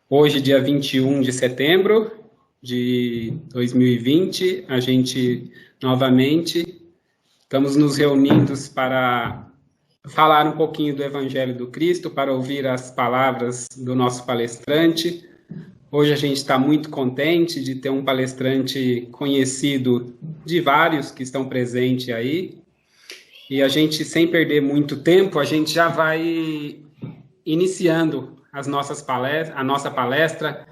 Hoje, dia 21 de setembro de 2020, a gente novamente estamos nos reunidos para falar um pouquinho do Evangelho do Cristo, para ouvir as palavras do nosso palestrante. Hoje a gente está muito contente de ter um palestrante conhecido de vários que estão presentes aí. E a gente, sem perder muito tempo, a gente já vai iniciando a nossa palestra,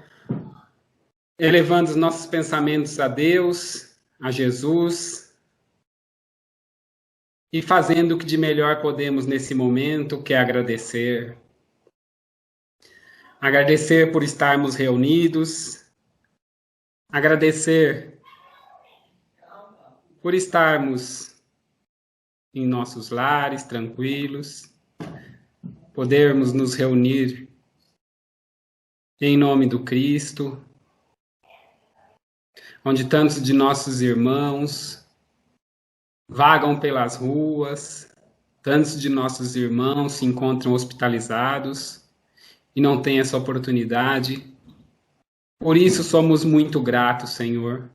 elevando os nossos pensamentos a Deus, a Jesus, e fazendo o que de melhor podemos nesse momento, que é agradecer. Agradecer por estarmos reunidos, agradecer por estarmos em nossos lares tranquilos, podermos nos reunir em nome do Cristo, onde tantos de nossos irmãos vagam pelas ruas, tantos de nossos irmãos se encontram hospitalizados e não têm essa oportunidade. Por isso somos muito gratos, Senhor,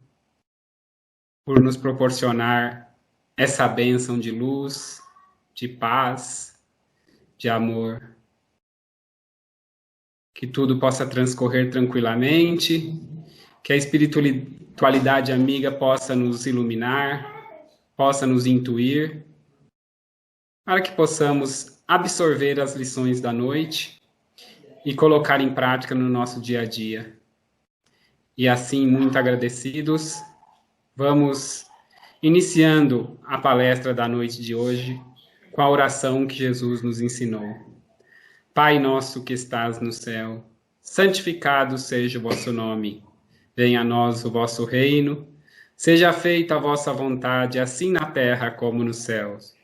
por nos proporcionar essa bênção de luz, de paz, de amor. Que tudo possa transcorrer tranquilamente, que a espiritualidade amiga possa nos iluminar, possa nos intuir, para que possamos absorver as lições da noite e colocar em prática no nosso dia a dia. E assim, muito agradecidos, vamos iniciando a palestra da noite de hoje com a oração que Jesus nos ensinou. Pai nosso que estás no céu, santificado seja o vosso nome. Venha a nós o vosso reino. Seja feita a vossa vontade, assim na terra como nos céus.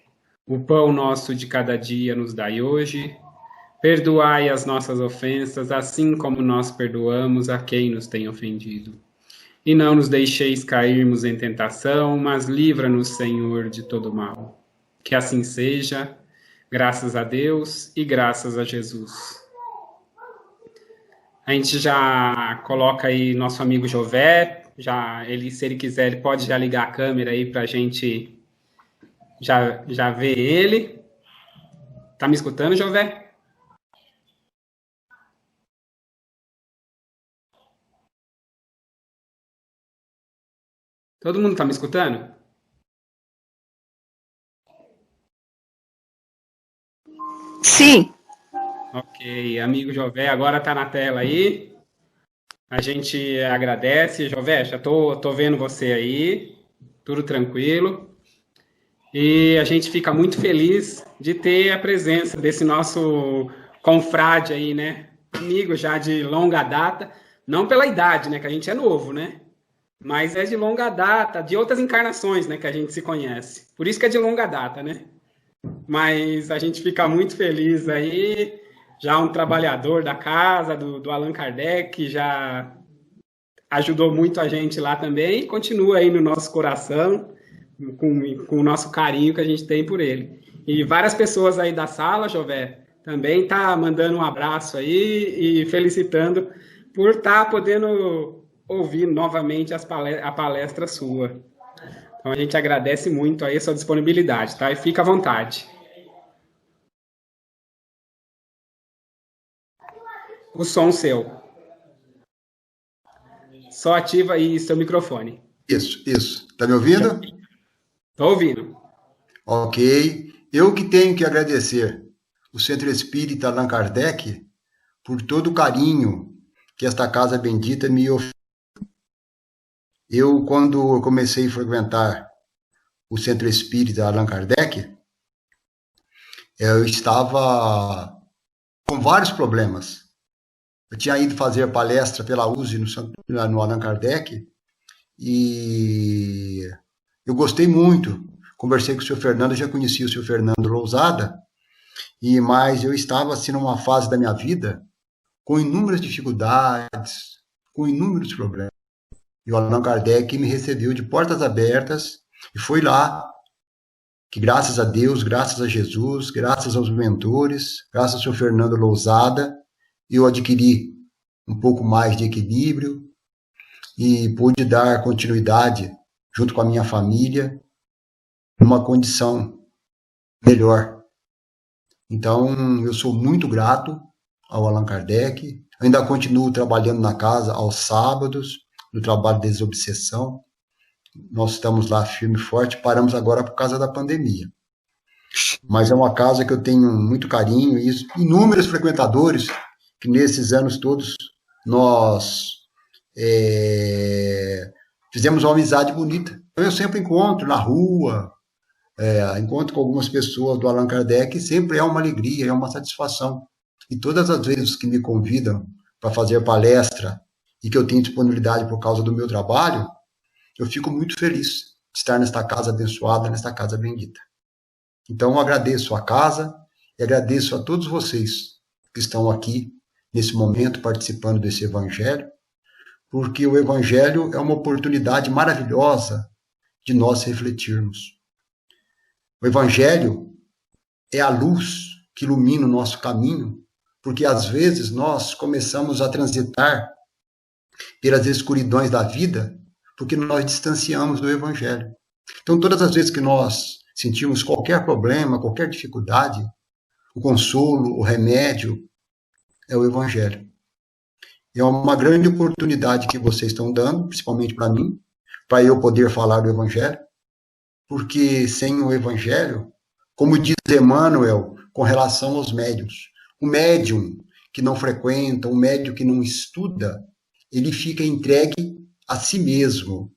O pão nosso de cada dia nos dai hoje. Perdoai as nossas ofensas, assim como nós perdoamos a quem nos tem ofendido. E não nos deixeis cairmos em tentação, mas livra-nos, Senhor, de todo mal. Que assim seja, graças a Deus e graças a Jesus. A gente já coloca aí nosso amigo Jové, se ele quiser, ele pode já ligar a câmera aí para a gente já ver ele. Tá me escutando, Jové? Todo mundo tá me escutando? Sim. Ok, amigo Jové, agora tá na tela aí. A gente agradece, Jové, já tô vendo você aí, tudo tranquilo. E a gente fica muito feliz de ter a presença desse nosso confrade aí, né? Amigo já de longa data, não pela idade, né? Que a gente é novo, né? Mas é de longa data, de outras encarnações, né? Que a gente se conhece. Por isso que é de longa data, né? Mas a gente fica muito feliz aí, já um trabalhador da casa, do Allan Kardec, já ajudou muito a gente lá também e continua aí no nosso coração, com o nosso carinho que a gente tem por ele. E várias pessoas aí da sala, Jové, também tá mandando um abraço aí e felicitando por estar podendo ouvir novamente a palestra sua. Então a gente agradece muito aí a sua disponibilidade, tá? E fica à vontade. O som seu. Só ativa aí seu microfone. Isso. Tá me ouvindo? Tô ouvindo. Ok. Eu que tenho que agradecer o Centro Espírita Allan Kardec por todo o carinho que esta casa bendita me oferece. Eu, quando comecei a frequentar o Centro Espírita Allan Kardec, eu estava com vários problemas. Eu tinha ido fazer palestra pela USE no Allan Kardec e eu gostei muito. Conversei com o senhor Fernando, eu já conhecia o senhor Fernando Lousada, mas eu estava assim numa fase da minha vida com inúmeras dificuldades, com inúmeros problemas. E o Allan Kardec me recebeu de portas abertas e foi lá que, graças a Deus, graças a Jesus, graças aos mentores, graças ao senhor Fernando Lousada, eu adquiri um pouco mais de equilíbrio e pude dar continuidade junto com a minha família numa condição melhor. Então, eu sou muito grato ao Allan Kardec. Eu ainda continuo trabalhando na casa aos sábados, no trabalho de desobsessão. Nós estamos lá firme e forte, paramos agora por causa da pandemia. Mas é uma casa que eu tenho muito carinho e inúmeros frequentadores que nesses anos todos nós fizemos uma amizade bonita. Eu sempre encontro na rua, encontro com algumas pessoas do Allan Kardec, e sempre é uma alegria, é uma satisfação. E todas as vezes que me convidam para fazer palestra e que eu tenho disponibilidade por causa do meu trabalho, eu fico muito feliz de estar nesta casa abençoada, nesta casa bendita. Então, eu agradeço a casa e agradeço a todos vocês que estão aqui, nesse momento, participando desse Evangelho, porque o Evangelho é uma oportunidade maravilhosa de nós refletirmos. O Evangelho é a luz que ilumina o nosso caminho, porque às vezes nós começamos a transitar pelas escuridões da vida, porque nós distanciamos do Evangelho. Então, todas as vezes que nós sentimos qualquer problema, qualquer dificuldade, o consolo, o remédio é o Evangelho. É uma grande oportunidade que vocês estão dando, principalmente para mim, para eu poder falar do Evangelho, porque sem o Evangelho, como diz Emmanuel com relação aos médiuns, o médium que não frequenta, o médium que não estuda, ele fica entregue a si mesmo.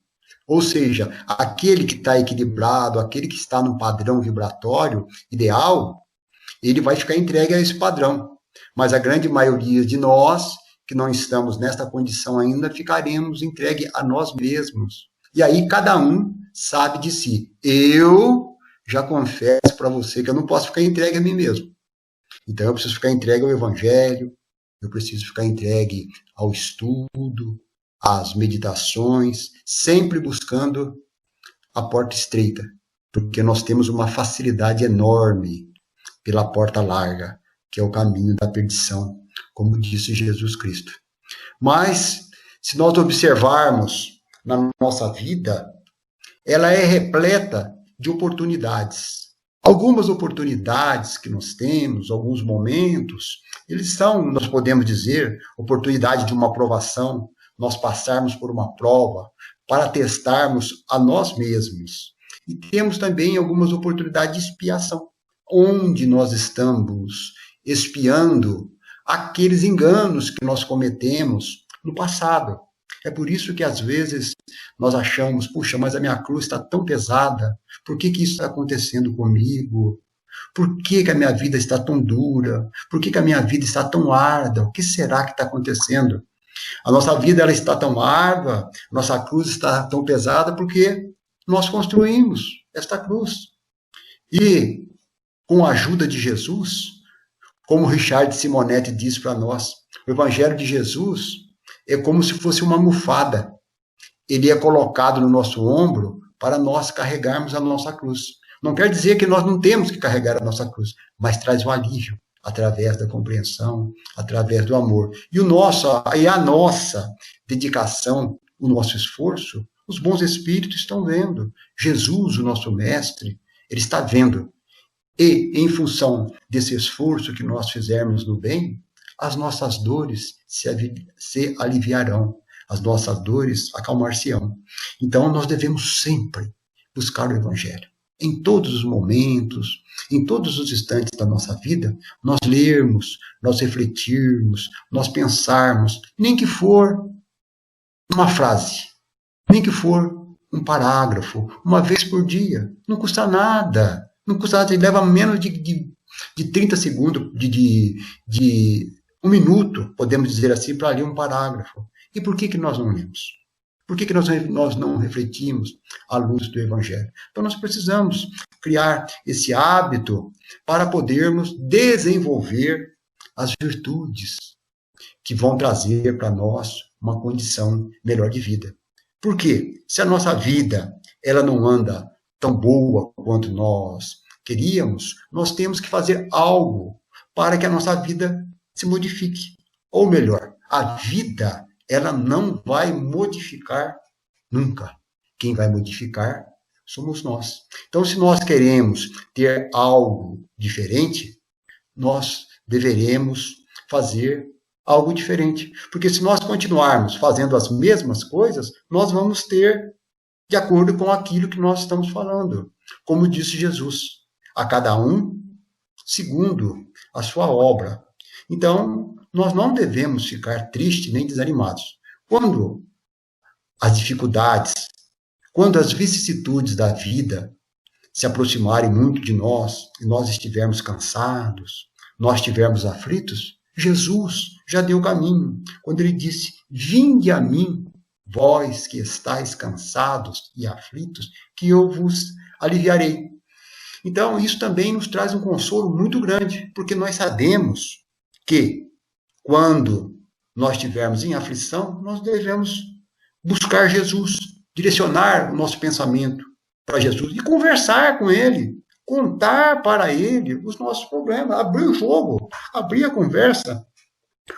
Ou seja, aquele que está equilibrado, aquele que está num padrão vibratório ideal, ele vai ficar entregue a esse padrão. Mas a grande maioria de nós, que não estamos nesta condição ainda, ficaremos entregue a nós mesmos. E aí cada um sabe de si. Eu já confesso para você que eu não posso ficar entregue a mim mesmo. Então eu preciso ficar entregue ao Evangelho, eu preciso ficar entregue ao estudo, às meditações, sempre buscando a porta estreita, porque nós temos uma facilidade enorme pela porta larga, que é o caminho da perdição, como disse Jesus Cristo. Mas, se nós observarmos na nossa vida, ela é repleta de oportunidades. Algumas oportunidades que nós temos, alguns momentos, eles são, nós podemos dizer, oportunidade de uma aprovação, nós passarmos por uma prova, para testarmos a nós mesmos. E temos também algumas oportunidades de expiação, onde nós estamos expiando aqueles enganos que nós cometemos no passado. É por isso que, às vezes, nós achamos, puxa, mas a minha cruz está tão pesada, por que isso está acontecendo comigo? Por que a minha vida está tão dura? Por que a minha vida está tão árdua? O que será que está acontecendo? A nossa vida ela está tão árdua, nossa cruz está tão pesada, porque nós construímos esta cruz. E, com a ajuda de Jesus, como Richard Simonetti diz para nós, o Evangelho de Jesus é como se fosse uma almofada. Ele é colocado no nosso ombro para nós carregarmos a nossa cruz. Não quer dizer que nós não temos que carregar a nossa cruz, mas traz um alívio através da compreensão, através do amor. E a nossa dedicação, o nosso esforço, os bons espíritos estão vendo. Jesus, o nosso mestre, ele está vendo. E, em função desse esforço que nós fizermos no bem, as nossas dores se aliviarão, as nossas dores acalmar-se-ão. Então, nós devemos sempre buscar o Evangelho. Em todos os momentos, em todos os instantes da nossa vida, nós lermos, nós refletirmos, nós pensarmos, nem que for uma frase, nem que for um parágrafo, uma vez por dia, não custa nada. Não custa nada, leva menos de 30 segundos, de um minuto, podemos dizer assim, para ler um parágrafo. E por que nós não lemos? Por que nós não refletimos à luz do Evangelho? Então, nós precisamos criar esse hábito para podermos desenvolver as virtudes que vão trazer para nós uma condição melhor de vida. Por quê? Se a nossa vida ela não anda tão boa quanto nós queríamos, nós temos que fazer algo para que a nossa vida se modifique. Ou melhor, a vida, ela não vai modificar nunca. Quem vai modificar somos nós. Então, se nós queremos ter algo diferente, nós deveremos fazer algo diferente. Porque se nós continuarmos fazendo as mesmas coisas, nós vamos ter de acordo com aquilo que nós estamos falando. Como disse Jesus, a cada um segundo a sua obra. Então, nós não devemos ficar tristes nem desanimados. Quando as dificuldades, quando as vicissitudes da vida se aproximarem muito de nós, e nós estivermos cansados, nós estivermos aflitos, Jesus já deu o caminho, quando ele disse, vinde a mim, vós que estáis cansados e aflitos, que eu vos aliviarei. Então, isso também nos traz um consolo muito grande, porque nós sabemos que, quando nós estivermos em aflição, nós devemos buscar Jesus, direcionar o nosso pensamento para Jesus e conversar com ele, contar para ele os nossos problemas, abrir o jogo, abrir a conversa,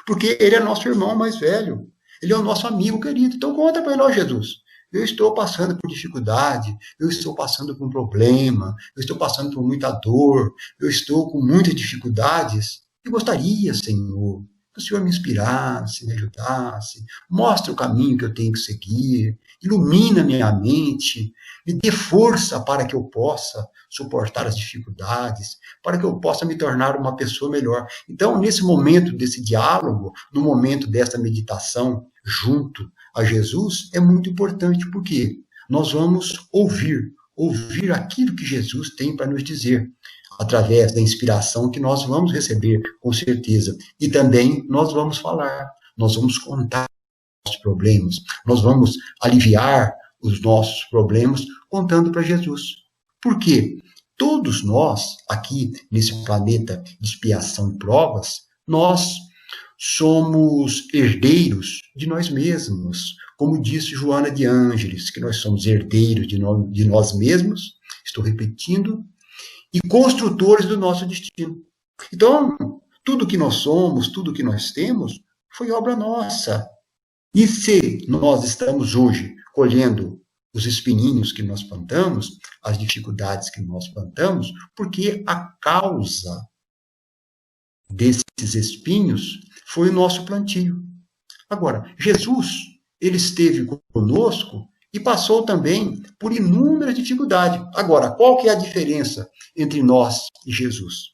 porque ele é nosso irmão mais velho, ele é o nosso amigo querido. Então conta para ele, ó Jesus, eu estou passando por dificuldade, eu estou passando por um problema, eu estou passando por muita dor, eu estou com muitas dificuldades. Eu gostaria, Senhor, que o Senhor me inspirasse, me ajudasse, mostre o caminho que eu tenho que seguir, ilumina minha mente, me dê força para que eu possa suportar as dificuldades, para que eu possa me tornar uma pessoa melhor. Então, nesse momento desse diálogo, no momento dessa meditação junto a Jesus, é muito importante, porque nós vamos ouvir aquilo que Jesus tem para nos dizer, através da inspiração que nós vamos receber, com certeza. E também nós vamos falar, nós vamos contar os nossos problemas, nós vamos aliviar os nossos problemas contando para Jesus. Por quê? Todos nós, aqui nesse planeta de expiação e provas, nós somos herdeiros de nós mesmos. Como disse Joana de Ângeles, que nós somos herdeiros de nós mesmos, estou repetindo, e construtores do nosso destino. Então, tudo que nós somos, tudo que nós temos, foi obra nossa. E se nós estamos hoje colhendo os espinhinhos que nós plantamos, as dificuldades que nós plantamos, porque a causa desses espinhos foi o nosso plantio. Agora, Jesus, ele esteve conosco e passou também por inúmeras dificuldades. Agora, qual que é a diferença entre nós e Jesus?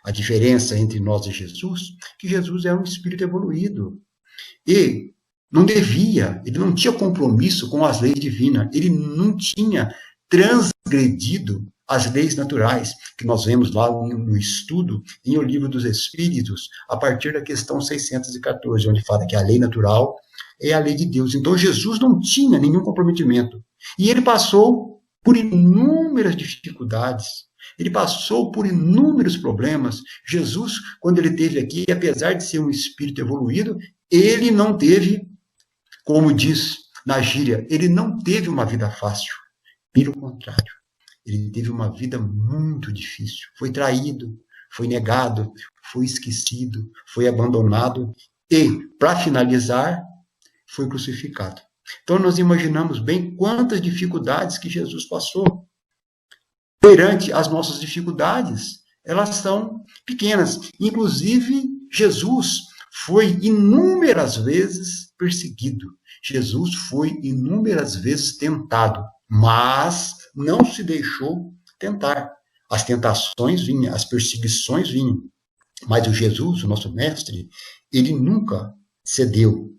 A diferença entre nós e Jesus é que Jesus é um espírito evoluído. E ele não tinha compromisso com as leis divinas, ele não tinha transgredido as leis naturais, que nós vemos lá no estudo, em O Livro dos Espíritos, a partir da questão 614, onde fala que a lei natural é a lei de Deus. Então, Jesus não tinha nenhum comprometimento. E ele passou por inúmeras dificuldades. Ele passou por inúmeros problemas. Jesus, quando ele esteve aqui, apesar de ser um espírito evoluído, ele não teve, como diz na gíria, ele não teve uma vida fácil. Pelo contrário, ele teve uma vida muito difícil. Foi traído, foi negado, foi esquecido, foi abandonado e, para finalizar, foi crucificado. Então, nós imaginamos bem quantas dificuldades que Jesus passou. Perante as nossas dificuldades, elas são pequenas. Inclusive, Jesus foi inúmeras vezes perseguido. Jesus foi inúmeras vezes tentado, mas não se deixou tentar. As tentações vinham, as perseguições vinham. Mas o Jesus, o nosso mestre, ele nunca cedeu.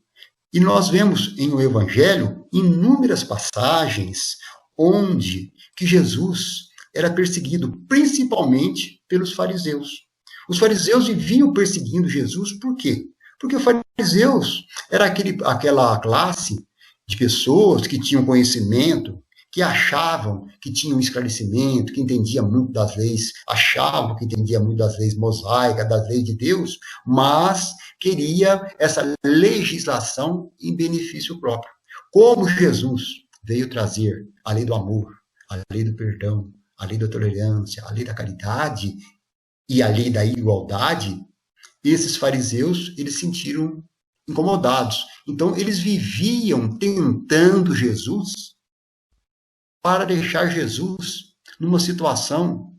E nós vemos em o Evangelho inúmeras passagens onde que Jesus era perseguido, principalmente pelos fariseus. Os fariseus viviam perseguindo Jesus, por quê? Porque os fariseus era aquela classe de pessoas que tinham conhecimento, que achavam que tinham esclarecimento, que entendia muito das leis, achavam que entendia muito das leis mosaicas, das leis de Deus, mas queria essa legislação em benefício próprio. Como Jesus veio trazer a lei do amor, a lei do perdão, a lei da tolerância, a lei da caridade e a lei da igualdade, esses fariseus, eles sentiram incomodados. Então, eles viviam tentando Jesus para deixar Jesus numa situação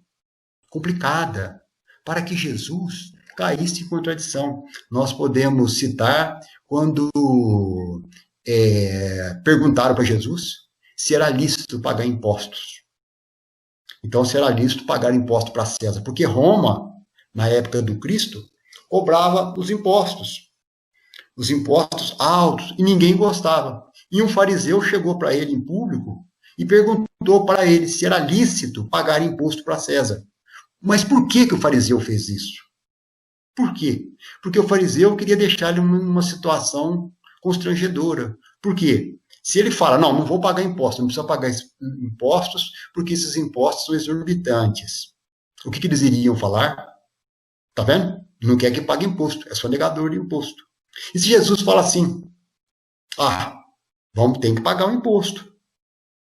complicada, para que Jesus caísse em contradição. Nós podemos citar quando perguntaram para Jesus se era lícito pagar impostos. Então, se era lícito pagar imposto para César, porque Roma, na época do Cristo, cobrava os impostos altos, e ninguém gostava. E um fariseu chegou para ele em público e perguntou para ele se era lícito pagar imposto para César. Mas por que o fariseu fez isso? Por quê? Porque o fariseu queria deixar ele numa situação constrangedora. Por quê? Se ele fala, não vou pagar impostos, não precisa pagar impostos, porque esses impostos são exorbitantes. O que eles iriam falar? Tá vendo? Não quer que pague imposto, é só negador de imposto. E se Jesus fala assim, tem que pagar o imposto.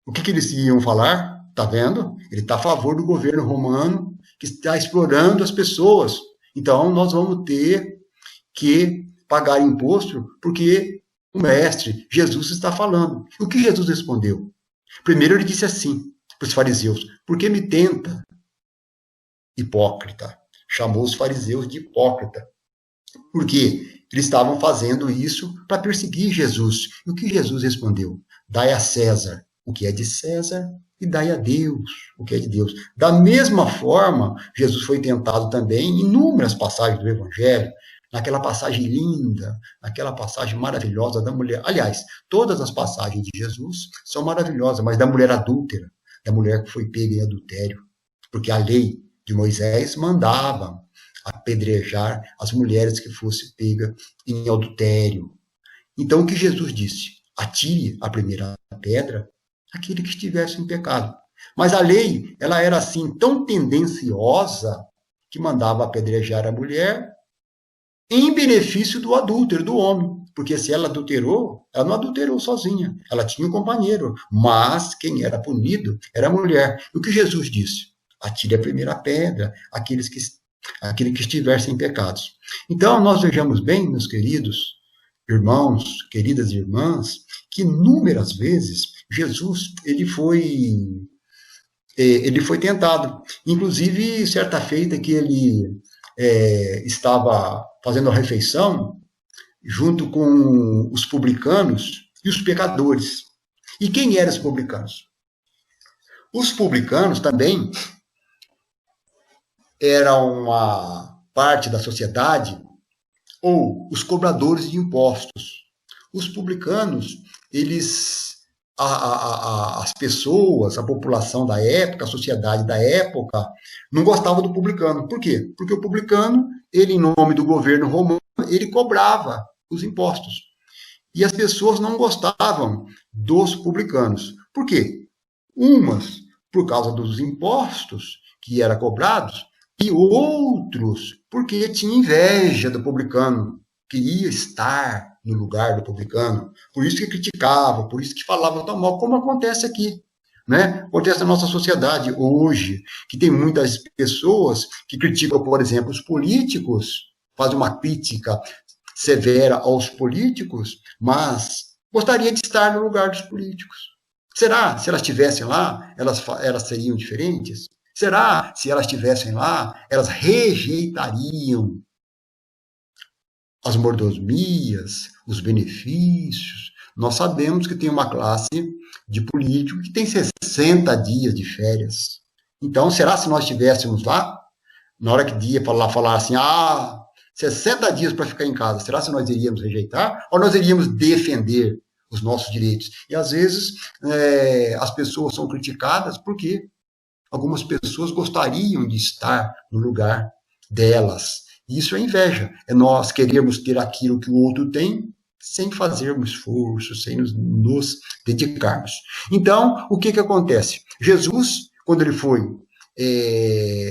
O que eles iriam falar? Tá vendo? Ele está a favor do governo romano, que está explorando as pessoas. Então, nós vamos ter que pagar imposto, porque o mestre, Jesus, está falando. E o que Jesus respondeu? Primeiro ele disse assim, para os fariseus, por que me tenta, hipócrita? Chamou os fariseus de hipócrita. Por quê? Eles estavam fazendo isso para perseguir Jesus. E o que Jesus respondeu? Dai a César o que é de César e dai a Deus o que é de Deus. Da mesma forma, Jesus foi tentado também em inúmeras passagens do Evangelho, naquela passagem linda, naquela passagem maravilhosa da mulher. Aliás, todas as passagens de Jesus são maravilhosas, mas da mulher adúltera, da mulher que foi pega em adultério, porque a lei de Moisés mandava apedrejar as mulheres que fossem pegas em adultério. Então, o que Jesus disse? Atire a primeira pedra aquele que estivesse em pecado. Mas a lei, ela era assim, tão tendenciosa, que mandava apedrejar a mulher em benefício do adúltero, do homem. Porque se ela adulterou, ela não adulterou sozinha. Ela tinha um companheiro. Mas quem era punido era a mulher. E o que Jesus disse? Atire a primeira pedra aquele que estivessem em pecados. Então, nós vejamos bem, meus queridos irmãos, queridas irmãs, que inúmeras vezes Jesus ele foi tentado. Inclusive, certa feita que ele estava fazendo a refeição junto com os publicanos e os pecadores. E quem eram os publicanos? Os publicanos também eram uma parte da sociedade, ou os cobradores de impostos. Os publicanos, as pessoas, a população da época, a sociedade da época, não gostava do publicano. Por quê? Porque o publicano, ele, em nome do governo romano, ele cobrava os impostos. E as pessoas não gostavam dos publicanos. Por quê? Umas, por causa dos impostos que eram cobrados, e outros, porque tinha inveja do publicano, queria estar no lugar do publicano, por isso que criticava, por isso que falava tão mal, como acontece aqui, né? Acontece na nossa sociedade hoje, que tem muitas pessoas que criticam, por exemplo, os políticos, fazem uma crítica severa aos políticos, mas gostaria de estar no lugar dos políticos. Será? Se elas estivessem lá, elas seriam diferentes? Será, se elas estivessem lá, elas rejeitariam as mordomias, os benefícios? Nós sabemos que tem uma classe de político que tem 60 dias de férias. Então, será se nós estivéssemos lá, na hora que dia falar assim, 60 dias para ficar em casa, será se nós iríamos rejeitar ou nós iríamos defender os nossos direitos? E, às vezes, as pessoas são criticadas porque algumas pessoas gostariam de estar no lugar delas. Isso é inveja. É nós queremos ter aquilo que o outro tem sem fazermos esforço, sem nos dedicarmos. Então, o que acontece? Jesus, quando ele foi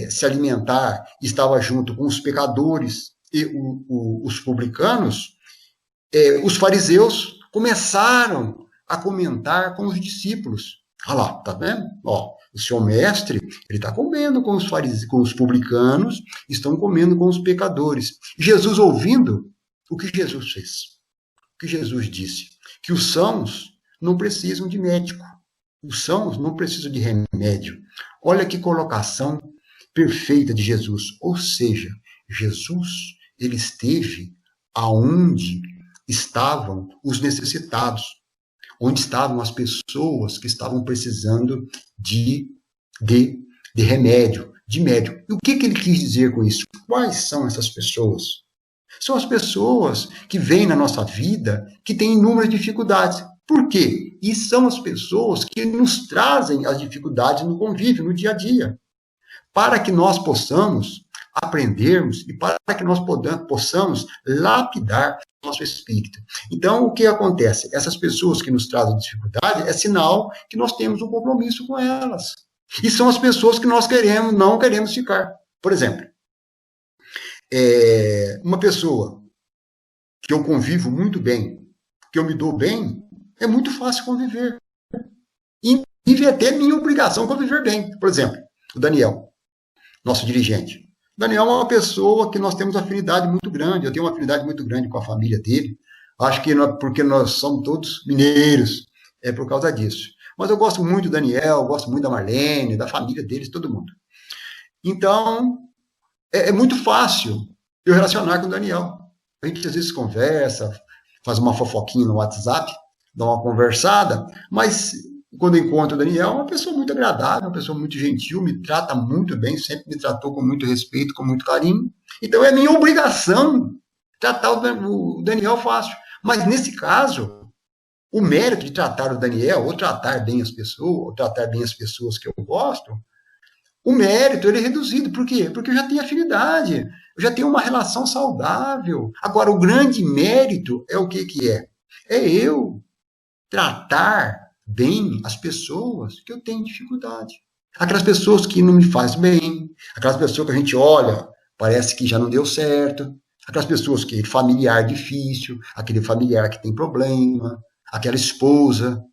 se alimentar, estava junto com os pecadores e os publicanos, os fariseus começaram a comentar com os discípulos. Olha lá, tá vendo? O seu mestre, ele está comendo com os fariseus, com os publicanos, estão comendo com os pecadores. Jesus ouvindo, o que Jesus fez? que Jesus disse? Que os sãos não precisam de médico. Os sãos não precisam de remédio. Olha que colocação perfeita de Jesus. Ou seja, Jesus, ele esteve aonde estavam os necessitados, onde estavam as pessoas que estavam precisando de remédio, de médico. E o que ele quis dizer com isso? Quais são essas pessoas? São as pessoas que vêm na nossa vida que têm inúmeras dificuldades. Por quê? E são as pessoas que nos trazem as dificuldades no convívio, no dia a dia, para que nós possamos aprendermos e para que nós possamos lapidar o nosso espírito. Então, o que acontece? Essas pessoas que nos trazem dificuldade é sinal que nós temos um compromisso com elas. E são as pessoas que nós não queremos ficar. Por exemplo, uma pessoa que eu convivo muito bem, que eu me dou bem, é muito fácil conviver. Inclusive, é até minha obrigação conviver bem. Por exemplo, o Daniel, nosso dirigente. O Daniel é uma pessoa que nós temos afinidade muito grande. Eu tenho uma afinidade muito grande com a família dele. Acho que porque nós somos todos mineiros, é por causa disso. Mas eu gosto muito do Daniel, gosto muito da Marlene, da família deles, todo mundo. Então, é muito fácil eu relacionar com o Daniel. A gente às vezes conversa, faz uma fofoquinha no WhatsApp, dá uma conversada, mas quando eu encontro o Daniel, é uma pessoa muito agradável, uma pessoa muito gentil, me trata muito bem, sempre me tratou com muito respeito, com muito carinho. Então, é minha obrigação tratar o Daniel fácil. Mas, nesse caso, o mérito de tratar o Daniel, ou tratar bem as pessoas, ou tratar bem as pessoas que eu gosto, o mérito ele é reduzido. Por quê? Porque eu já tenho afinidade, eu já tenho uma relação saudável. Agora, o grande mérito é o que é? É eu tratar bem as pessoas que eu tenho dificuldade. Aquelas pessoas que não me fazem bem, aquelas pessoas que a gente olha, parece que já não deu certo, aquelas pessoas que familiar difícil, aquele familiar que tem problema, aquela esposa.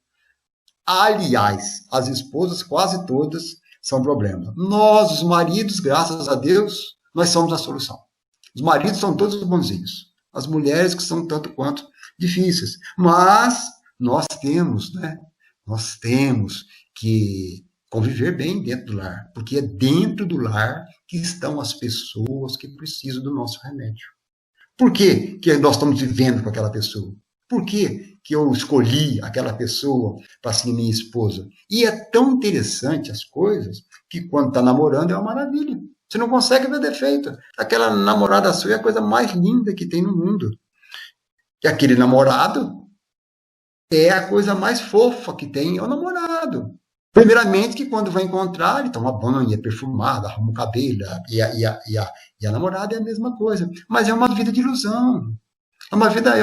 Aliás, as esposas quase todas são problema. Nós, os maridos, graças a Deus, nós somos a solução. Os maridos são todos bonzinhos. As mulheres que são tanto quanto difíceis. Mas nós temos, Nós temos que conviver bem dentro do lar, porque é dentro do lar que estão as pessoas que precisam do nosso remédio. Por que nós estamos vivendo com aquela pessoa? Por que eu escolhi aquela pessoa para ser minha esposa? E é tão interessante as coisas que quando está namorando é uma maravilha. Você não consegue ver defeito. Aquela namorada sua é a coisa mais linda que tem no mundo. E aquele namorado é a coisa mais fofa que tem, é o namorado. Primeiramente, que quando vai encontrar, ele toma banho, é perfumado, arruma o cabelo, e a namorada é a mesma coisa. Mas é uma vida de ilusão. É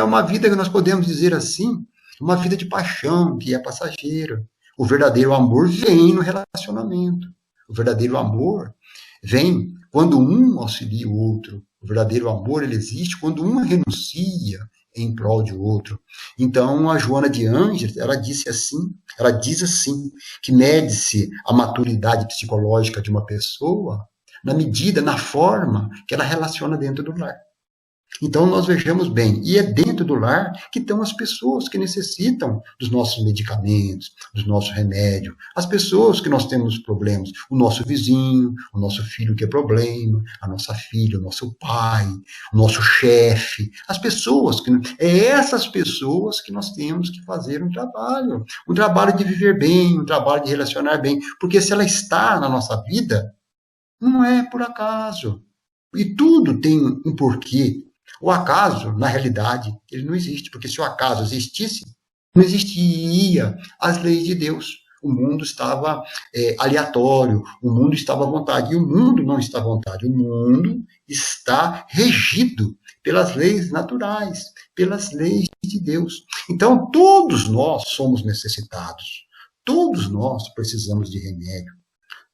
uma vida que nós podemos dizer assim, uma vida de paixão, que é passageira. O verdadeiro amor vem no relacionamento. O verdadeiro amor vem quando um auxilia o outro. O verdadeiro amor, ele existe quando um renuncia em prol de outro. Então, a Joana de Ângeles, ela diz assim, que mede-se a maturidade psicológica de uma pessoa na medida, na forma que ela relaciona dentro do lar. Então, nós vejamos bem, e é dentro do lar que estão as pessoas que necessitam dos nossos medicamentos, dos nossos remédios, as pessoas que nós temos problemas, o nosso vizinho, o nosso filho que é problema, a nossa filha, o nosso pai, o nosso chefe, as pessoas, essas pessoas que nós temos que fazer um trabalho de viver bem, um trabalho de relacionar bem, porque se ela está na nossa vida, não é por acaso, e tudo tem um porquê. O acaso, na realidade, ele não existe, porque se o acaso existisse, não existiria as leis de Deus. O mundo estava aleatório, o mundo estava à vontade, e o mundo não está à vontade, o mundo está regido pelas leis naturais, pelas leis de Deus. Então, todos nós somos necessitados, todos nós precisamos de remédio.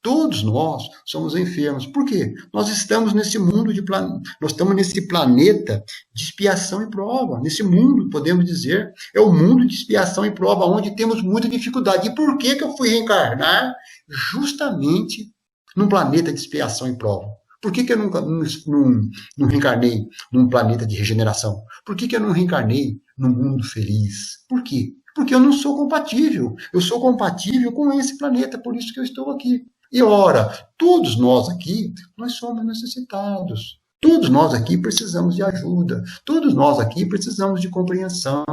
Todos nós somos enfermos. Por quê? Nós estamos nesse mundo nós estamos nesse planeta de expiação e prova. Nesse mundo, podemos dizer, é o mundo de expiação e prova, onde temos muita dificuldade. E por que eu fui reencarnar justamente num planeta de expiação e prova? Por que eu não reencarnei num planeta de regeneração? Por que eu não reencarnei no mundo feliz. Por quê? Porque eu não sou compatível. Eu sou compatível com esse planeta, por isso que eu estou aqui. E ora, todos nós aqui, nós somos necessitados. Todos nós aqui precisamos de ajuda. Todos nós aqui precisamos de compreensão.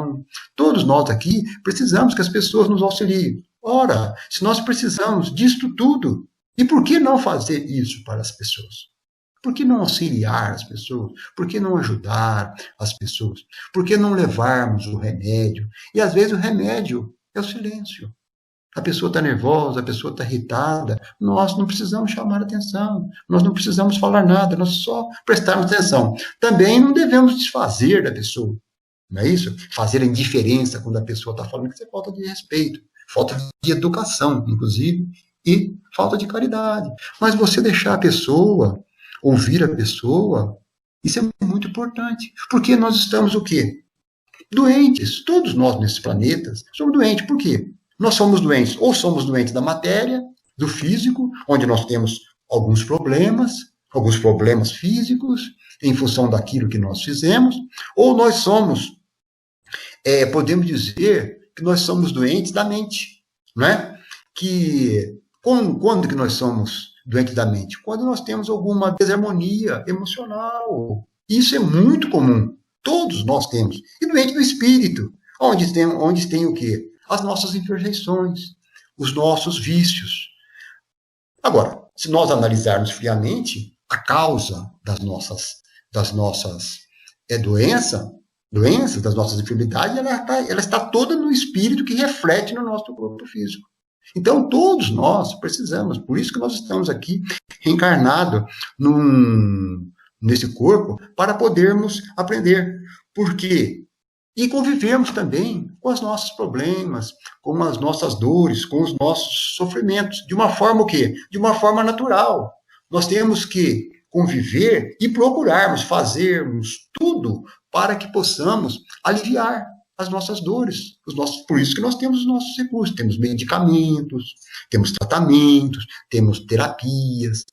Todos nós aqui precisamos que as pessoas nos auxiliem. Ora, se nós precisamos disto tudo, e por que não fazer isso para as pessoas? Por que não auxiliar as pessoas? Por que não ajudar as pessoas? Por que não levarmos o remédio? E às vezes o remédio é o silêncio. A pessoa está nervosa, a pessoa está irritada. Nós não precisamos chamar atenção. Nós não precisamos falar nada, nós só prestarmos atenção. Também não devemos desfazer da pessoa. Não é isso? Fazer a indiferença quando a pessoa está falando, que isso é falta de respeito, falta de educação, inclusive, e falta de caridade. Mas você deixar a pessoa, ouvir a pessoa, isso é muito importante. Porque nós estamos o quê? Doentes. Todos nós nesses planetas somos doentes. Por quê? Nós somos doentes, ou somos doentes da matéria, do físico, onde nós temos alguns problemas físicos, em função daquilo que nós fizemos, ou nós somos, podemos dizer que nós somos doentes da mente, não é? Quando que nós somos doentes da mente? Quando nós temos alguma desarmonia emocional. Isso é muito comum. Todos nós temos. E doente do espírito, onde tem o quê? As nossas imperfeições, os nossos vícios. Agora, se nós analisarmos friamente, a causa das nossas doenças, das nossas enfermidades, ela está toda no espírito que reflete no nosso corpo físico. Então, todos nós precisamos, por isso que nós estamos aqui reencarnados nesse corpo, para podermos aprender. Por quê? E convivermos também com os nossos problemas, com as nossas dores, com os nossos sofrimentos, de uma forma o quê? De uma forma natural. Nós temos que conviver e procurarmos fazermos tudo para que possamos aliviar as nossas dores. Por isso que nós temos os nossos recursos. Temos medicamentos, temos tratamentos, temos terapias,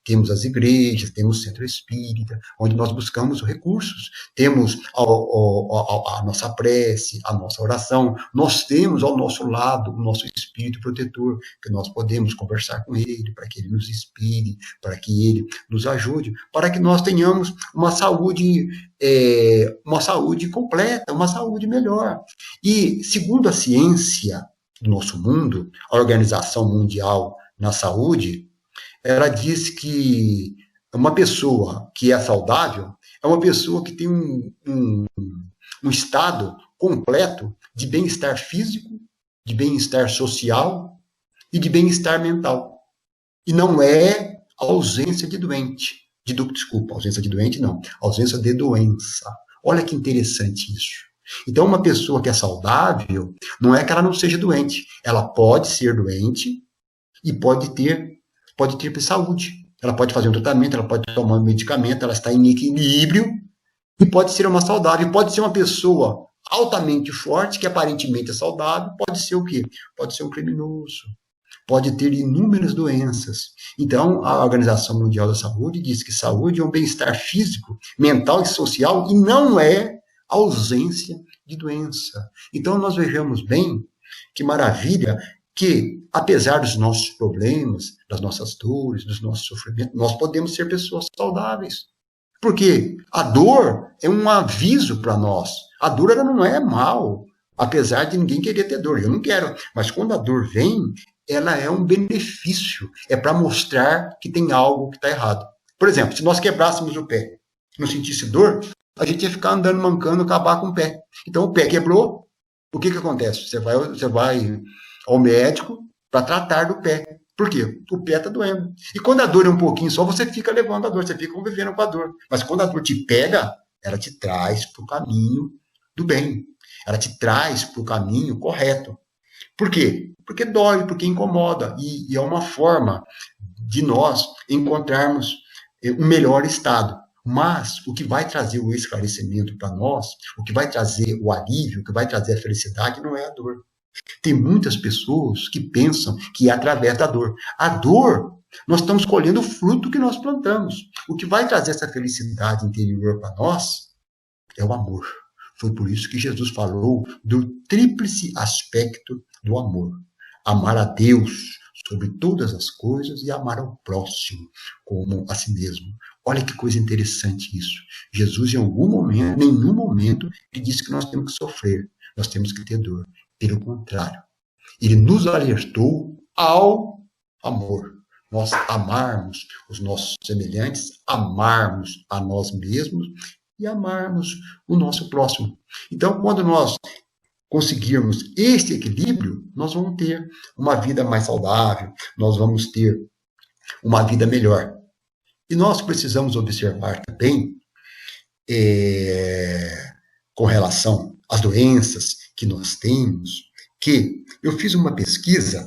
temos as igrejas, temos o centro espírita, onde nós buscamos recursos. Temos a nossa prece, a nossa oração. Nós temos ao nosso lado o nosso espírito protetor, que nós podemos conversar com ele, para que ele nos inspire, para que ele nos ajude, para que nós tenhamos uma saúde completa, uma saúde melhor. E, segundo a ciência do nosso mundo, a Organização Mundial na Saúde, ela diz que uma pessoa que é saudável é uma pessoa que tem um estado completo de bem-estar físico, de bem-estar social e de bem-estar mental. E não é ausência de doente. Ausência de doente não, ausência de doença. Olha que interessante isso. Então, uma pessoa que é saudável, não é que ela não seja doente. Ela pode ser doente e pode ter saúde. Ela pode fazer um tratamento, ela pode tomar um medicamento, ela está em equilíbrio e pode ser uma saudável. Pode ser uma pessoa altamente forte, que aparentemente é saudável, pode ser o quê? Pode ser um criminoso, pode ter inúmeras doenças. Então, a Organização Mundial da Saúde diz que saúde é um bem-estar físico, mental e social e não é ausência de doença. Então, nós vejamos bem que maravilha que, apesar dos nossos problemas, das nossas dores, dos nossos sofrimentos, nós podemos ser pessoas saudáveis. Porque a dor é um aviso para nós. A dor ela não é mal, apesar de ninguém querer ter dor. Eu não quero. Mas quando a dor vem, ela é um benefício. É para mostrar que tem algo que está errado. Por exemplo, se nós quebrássemos o pé, não sentisse dor, a gente ia ficar andando mancando, acabar com o pé. Então o pé quebrou, o que acontece? Você vai ao médico para tratar do pé. Por quê? O pé está doendo. E quando a dor é um pouquinho só, você fica levando a dor, você fica convivendo com a dor. Mas quando a dor te pega, ela te traz para o caminho do bem. Ela te traz para o caminho correto. Por quê? Porque dói, porque incomoda. E é uma forma de nós encontrarmos um melhor estado. Mas o que vai trazer o esclarecimento para nós, o que vai trazer o alívio, o que vai trazer a felicidade, não é a dor. Tem muitas pessoas que pensam que é através da dor. A dor, nós estamos colhendo o fruto que nós plantamos. O que vai trazer essa felicidade interior para nós é o amor. Foi por isso que Jesus falou do tríplice aspecto do amor. Amar a Deus sobre todas as coisas e amar ao próximo como a si mesmo. Olha que coisa interessante isso. Jesus, em algum momento, nenhum momento, ele disse que nós temos que sofrer, nós temos que ter dor. Pelo contrário, ele nos alertou ao amor. Nós amarmos os nossos semelhantes, amarmos a nós mesmos e amarmos o nosso próximo. Então, quando nós conseguirmos este equilíbrio, nós vamos ter uma vida mais saudável, nós vamos ter uma vida melhor. E nós precisamos observar também, com relação às doenças que nós temos, que eu fiz uma pesquisa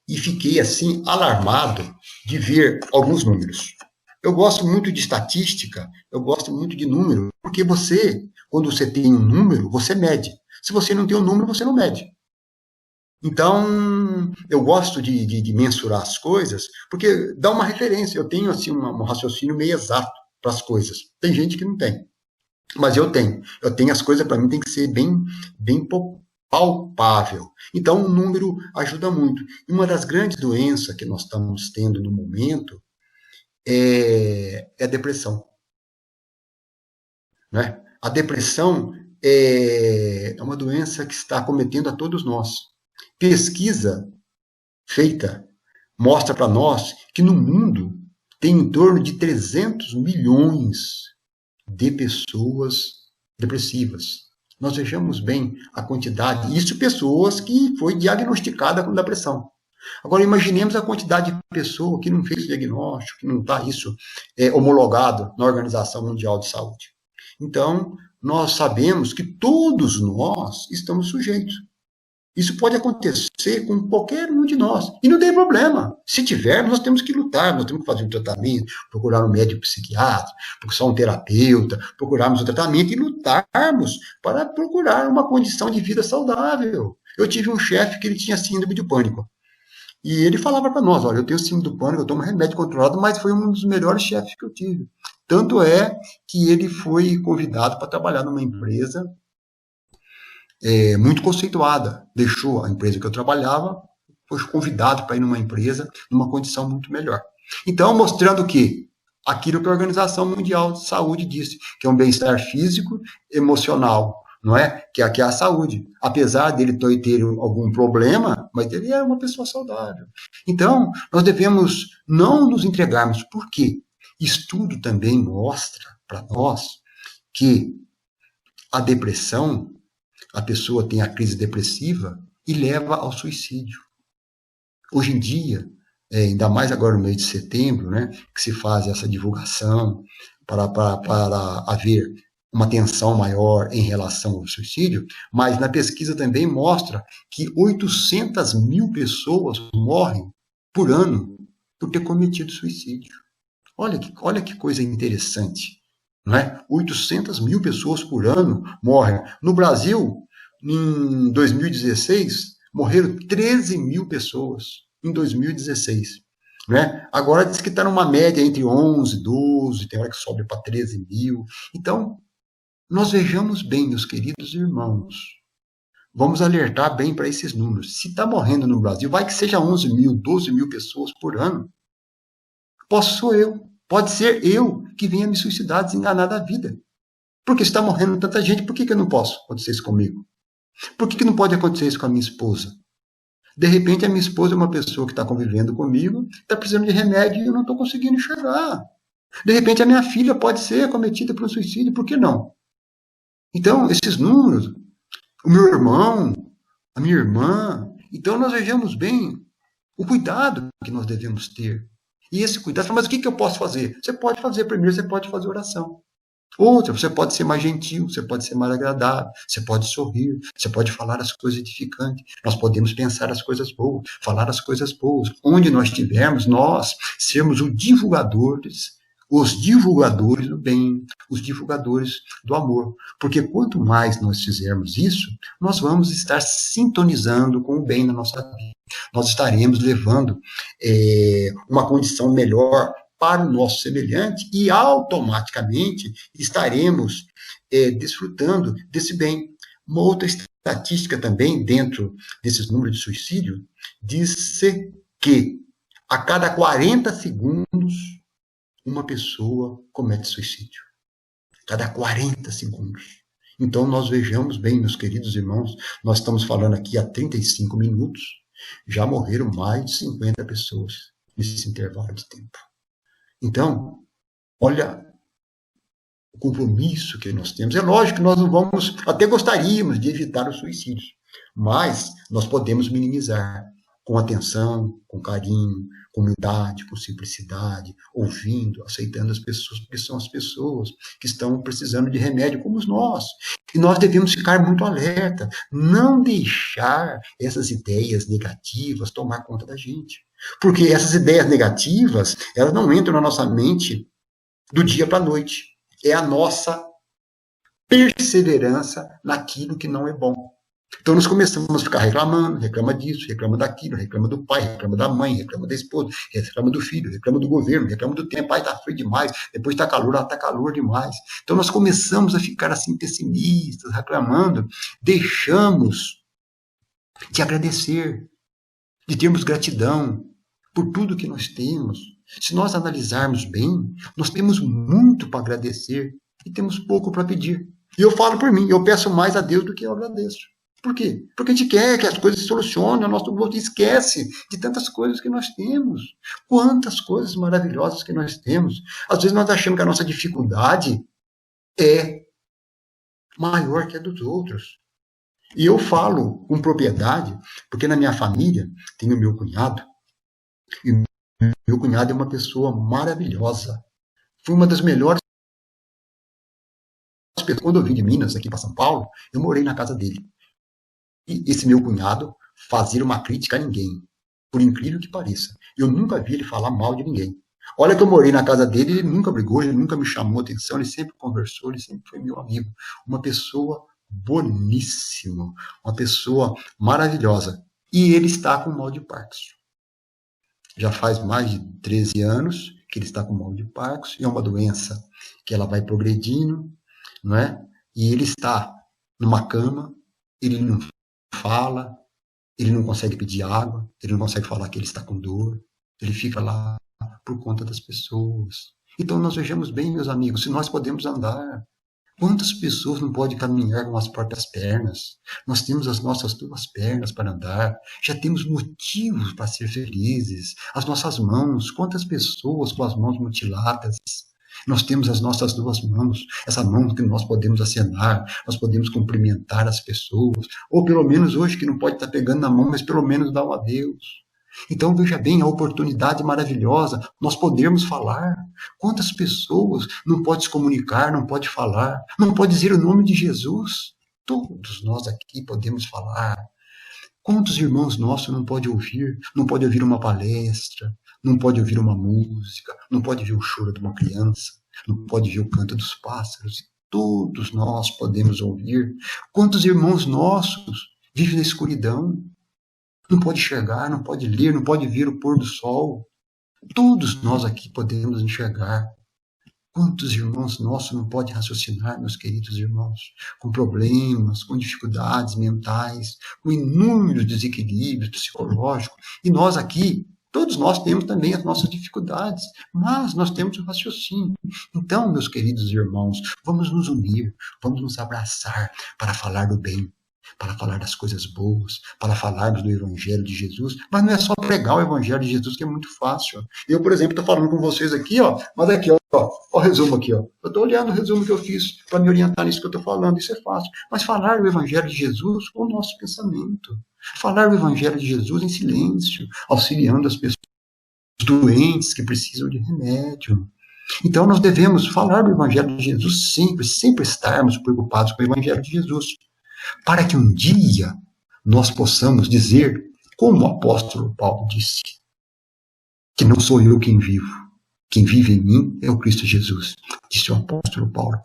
e fiquei, assim, alarmado de ver alguns números. Eu gosto muito de estatística, eu gosto muito de número, porque você, quando você tem um número, você mede. Se você não tem um número, você não mede. Então, eu gosto de mensurar as coisas, porque dá uma referência. Eu tenho, assim, um raciocínio meio exato para as coisas. Tem gente que não tem, mas eu tenho. Eu tenho as coisas, para mim, tem que ser bem palpável. Então, o número ajuda muito. E uma das grandes doenças que nós estamos tendo no momento é a depressão. Né? A depressão é uma doença que está acometendo a todos nós. Pesquisa feita mostra para nós que no mundo tem em torno de 300 milhões de pessoas depressivas. Nós vejamos bem a quantidade, isso pessoas que foi diagnosticada com depressão. Agora, imaginemos a quantidade de pessoas que não fez o diagnóstico, que não está isso homologado na Organização Mundial de Saúde. Então, nós sabemos que todos nós estamos sujeitos. Isso pode acontecer com qualquer um de nós. E não tem problema. Se tiver, nós temos que lutar, nós temos que fazer um tratamento, procurar um médico psiquiatra, procurar um terapeuta, procurarmos um tratamento e lutarmos para procurar uma condição de vida saudável. Eu tive um chefe que ele tinha síndrome de pânico. E ele falava para nós, olha, eu tenho síndrome do pânico, eu tomo remédio controlado, mas foi um dos melhores chefes que eu tive. Tanto é que ele foi convidado para trabalhar numa empresa muito conceituada. Deixou a empresa que eu trabalhava, foi convidado para ir numa empresa numa condição muito melhor. Então, mostrando que aquilo que a Organização Mundial de Saúde disse, que é um bem-estar físico, emocional, não é? Que é a saúde. Apesar dele ter algum problema, mas ele é uma pessoa saudável. Então, nós devemos não nos entregarmos. Por quê? Estudo também mostra para nós que a depressão, a pessoa tem a crise depressiva e leva ao suicídio. Hoje em dia, ainda mais agora no mês de setembro, né, que se faz essa divulgação para haver uma atenção maior em relação ao suicídio, mas na pesquisa também mostra que 800 mil pessoas morrem por ano por ter cometido suicídio. Olha que coisa interessante. Não é? 800 mil pessoas por ano morrem. No Brasil, em 2016, morreram 13 mil pessoas em 2016. Né? Agora diz que está numa média entre 11, 12, tem hora que sobe para 13 mil. Então, nós vejamos bem, meus queridos irmãos, vamos alertar bem para esses números. Se está morrendo no Brasil, vai que seja 11 mil, 12 mil pessoas por ano. Sou eu. Pode ser eu que venha me suicidar, desenganar da vida. Porque se está morrendo tanta gente, por que eu não posso acontecer isso comigo? Por que não pode acontecer isso com a minha esposa? De repente, a minha esposa é uma pessoa que está convivendo comigo, está precisando de remédio e eu não estou conseguindo enxergar. De repente, a minha filha pode ser acometida por um suicídio, por que não? Então, esses números, o meu irmão, a minha irmã, então nós vejamos bem o cuidado que nós devemos ter. E esse cuidado, mas o que eu posso fazer? Você pode fazer, primeiro você pode fazer oração. Outra, você pode ser mais gentil, você pode ser mais agradável, você pode sorrir, você pode falar as coisas edificantes. Nós podemos pensar as coisas boas, falar as coisas boas. Onde nós estivermos, nós sermos os divulgadores do bem, os divulgadores do amor. Porque quanto mais nós fizermos isso, nós vamos estar sintonizando com o bem na nossa vida. Nós estaremos levando uma condição melhor para o nosso semelhante e automaticamente estaremos desfrutando desse bem. Uma outra estatística também, dentro desses números de suicídio, diz-se que a cada 40 segundos, uma pessoa comete suicídio. Cada 40 segundos. Então, nós vejamos bem, meus queridos irmãos, nós estamos falando aqui há 35 minutos, já morreram mais de 50 pessoas nesse intervalo de tempo. Então, olha o compromisso que nós temos. É lógico que nós não vamos, até gostaríamos de evitar o suicídio, mas nós podemos minimizar com atenção, com carinho, com humildade, com simplicidade, ouvindo, aceitando as pessoas, porque são as pessoas que estão precisando de remédio como nós. E nós devemos ficar muito alerta, não deixar essas ideias negativas tomar conta da gente. Porque essas ideias negativas, elas não entram na nossa mente do dia para a noite. É a nossa perseverança naquilo que não é bom. Então nós começamos a ficar reclamando, reclama disso, reclama daquilo, reclama do pai, reclama da mãe, reclama da esposa, reclama do filho, reclama do governo, reclama do tempo, ai, tá frio demais, depois tá calor demais. Então nós começamos a ficar assim pessimistas, reclamando, deixamos de agradecer, de termos gratidão por tudo que nós temos. Se nós analisarmos bem, nós temos muito para agradecer e temos pouco para pedir. E eu falo por mim, eu peço mais a Deus do que eu agradeço. Por quê? Porque a gente quer que as coisas se solucionem, o nosso bolso esquece de tantas coisas que nós temos. Quantas coisas maravilhosas que nós temos. Às vezes nós achamos que a nossa dificuldade é maior que a dos outros. E eu falo com propriedade, porque na minha família tem o meu cunhado, e o meu cunhado é uma pessoa maravilhosa. Foi uma das melhores pessoas. Quando eu vim de Minas, aqui para São Paulo, eu morei na casa dele. E esse meu cunhado fazia uma crítica a ninguém, por incrível que pareça. Eu nunca vi ele falar mal de ninguém. Olha que eu morei na casa dele, ele nunca brigou, ele nunca me chamou atenção, ele sempre conversou, ele sempre foi meu amigo. Uma pessoa boníssima, uma pessoa maravilhosa. E ele está com mal de Parkinson. Já faz mais de 13 anos que ele está com mal de Parkinson, e é uma doença que ela vai progredindo, não é? E ele está numa cama, ele não fala, ele não consegue pedir água, ele não consegue falar que ele está com dor, ele fica lá por conta das pessoas. Então nós vejamos bem, meus amigos, se nós podemos andar, quantas pessoas não podem caminhar com as próprias pernas? Nós temos as nossas duas pernas para andar, já temos motivos para ser felizes, as nossas mãos, quantas pessoas com as mãos mutiladas? Nós temos as nossas duas mãos, essa mão que nós podemos acenar, nós podemos cumprimentar as pessoas, ou pelo menos hoje que não pode estar pegando na mão, mas pelo menos dar um adeus. Então veja bem, a oportunidade maravilhosa, nós podermos falar. Quantas pessoas não podem se comunicar, não podem falar, não podem dizer o nome de Jesus? Todos nós aqui podemos falar. Quantos irmãos nossos não podem ouvir? Não pode ouvir uma palestra, não pode ouvir uma música, não pode ver o choro de uma criança, não pode ver o canto dos pássaros. Todos nós podemos ouvir. Quantos irmãos nossos vivem na escuridão? Não pode enxergar, não pode ler, não pode ver o pôr do sol. Todos nós aqui podemos enxergar. Quantos irmãos nossos não podem raciocinar, meus queridos irmãos, com problemas, com dificuldades mentais, com inúmeros desequilíbrios psicológicos. E nós aqui, todos nós temos também as nossas dificuldades, mas nós temos o raciocínio. Então, meus queridos irmãos, vamos nos unir, vamos nos abraçar para falar do bem, para falar das coisas boas, para falarmos do Evangelho de Jesus, mas não é só pregar o Evangelho de Jesus, que é muito fácil. Eu, por exemplo, estou falando com vocês aqui, mas aqui, o resumo aqui, Eu estou olhando o resumo que eu fiz para me orientar nisso que eu estou falando, isso é fácil. Mas falar o Evangelho de Jesus com o nosso pensamento, falar o Evangelho de Jesus em silêncio, auxiliando as pessoas doentes que precisam de remédio. Então, nós devemos falar do Evangelho de Jesus sempre estarmos preocupados com o Evangelho de Jesus, para que um dia nós possamos dizer, como o apóstolo Paulo disse, que não sou eu quem vive em mim é o Cristo Jesus, disse o apóstolo Paulo.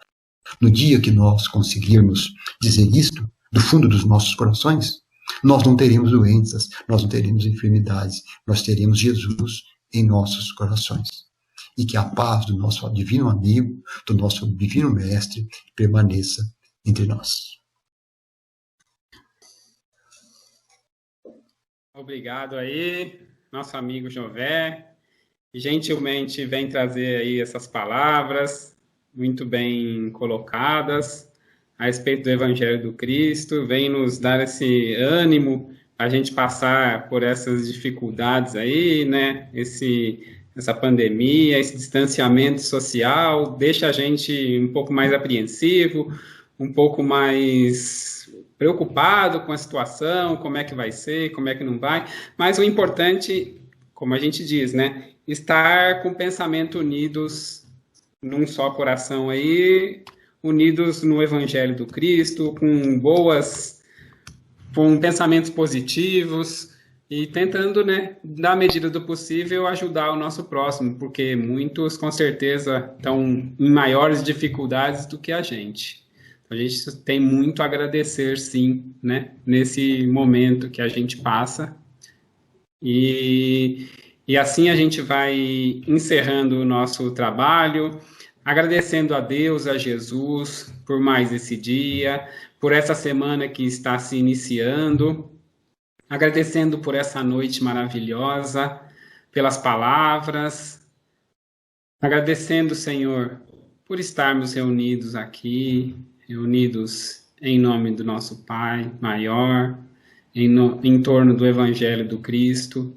No dia que nós conseguirmos dizer isto, do fundo dos nossos corações, nós não teremos doenças, nós não teremos enfermidades, nós teremos Jesus em nossos corações. e que a paz do nosso divino amigo, do nosso divino mestre, permaneça entre nós. Obrigado aí, nosso amigo Jové, gentilmente vem trazer aí essas palavras, muito bem colocadas, a respeito do Evangelho do Cristo, vem nos dar esse ânimo a gente passar por essas dificuldades aí, né, essa pandemia, esse distanciamento social, deixa a gente um pouco mais apreensivo, um pouco mais preocupado com a situação, como é que vai ser, como é que não vai, mas o importante, como a gente diz, né, estar com o pensamento unidos num só coração aí, unidos no Evangelho do Cristo, com pensamentos positivos e tentando, né, na medida do possível, ajudar o nosso próximo, porque muitos, com certeza, estão em maiores dificuldades do que a gente. A gente tem muito a agradecer, sim, né, nesse momento que a gente passa. E assim a gente vai encerrando o nosso trabalho, agradecendo a Deus, a Jesus, por mais esse dia, por essa semana que está se iniciando, agradecendo por essa noite maravilhosa, pelas palavras, agradecendo, Senhor, por estarmos reunidos aqui, reunidos em nome do nosso Pai maior, em torno do Evangelho do Cristo,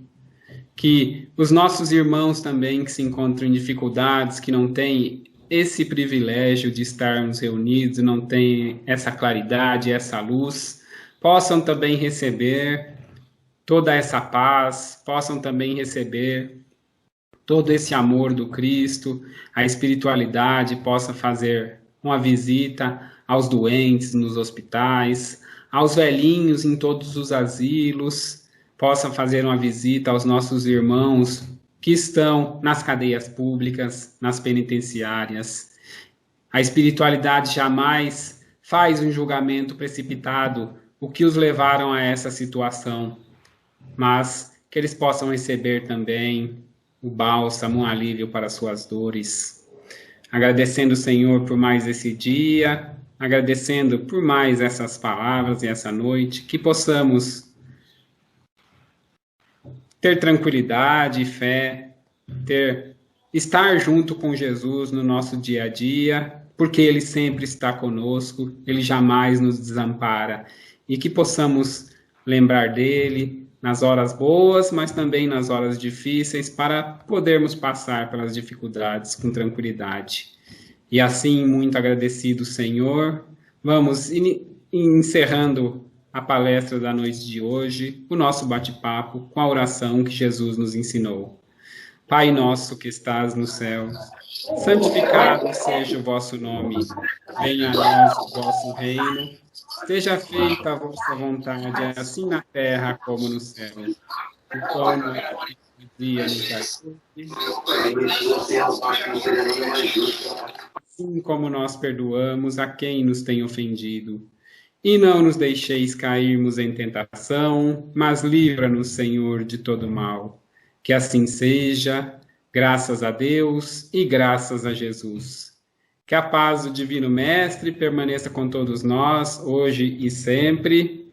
que os nossos irmãos também que se encontram em dificuldades, que não têm esse privilégio de estarmos reunidos, não têm essa claridade, essa luz, possam também receber toda essa paz, possam também receber todo esse amor do Cristo, a espiritualidade possa fazer uma visita aos doentes nos hospitais, aos velhinhos em todos os asilos, possam fazer uma visita aos nossos irmãos que estão nas cadeias públicas, nas penitenciárias. A espiritualidade jamais faz um julgamento precipitado, o que os levaram a essa situação, mas que eles possam receber também o bálsamo, um alívio para suas dores. Agradecendo o Senhor por mais esse dia, agradecendo por mais essas palavras e essa noite, que possamos ter tranquilidade e fé, estar junto com Jesus no nosso dia a dia, porque Ele sempre está conosco, Ele jamais nos desampara, e que possamos lembrar dEle nas horas boas, mas também nas horas difíceis, para podermos passar pelas dificuldades com tranquilidade. E assim, muito agradecido, Senhor, vamos encerrando a palestra da noite de hoje, o nosso bate-papo com a oração que Jesus nos ensinou. Pai nosso que estás no céu, santificado seja o vosso nome, venha a nós o vosso reino, seja feita a vossa vontade, assim na terra como no céu. O pão nosso de dia nos dai assim como nós perdoamos a quem nos tem ofendido. E não nos deixeis cairmos em tentação, mas livra-nos, Senhor, de todo mal. Que assim seja, graças a Deus e graças a Jesus. Que a paz do Divino Mestre permaneça com todos nós, hoje e sempre.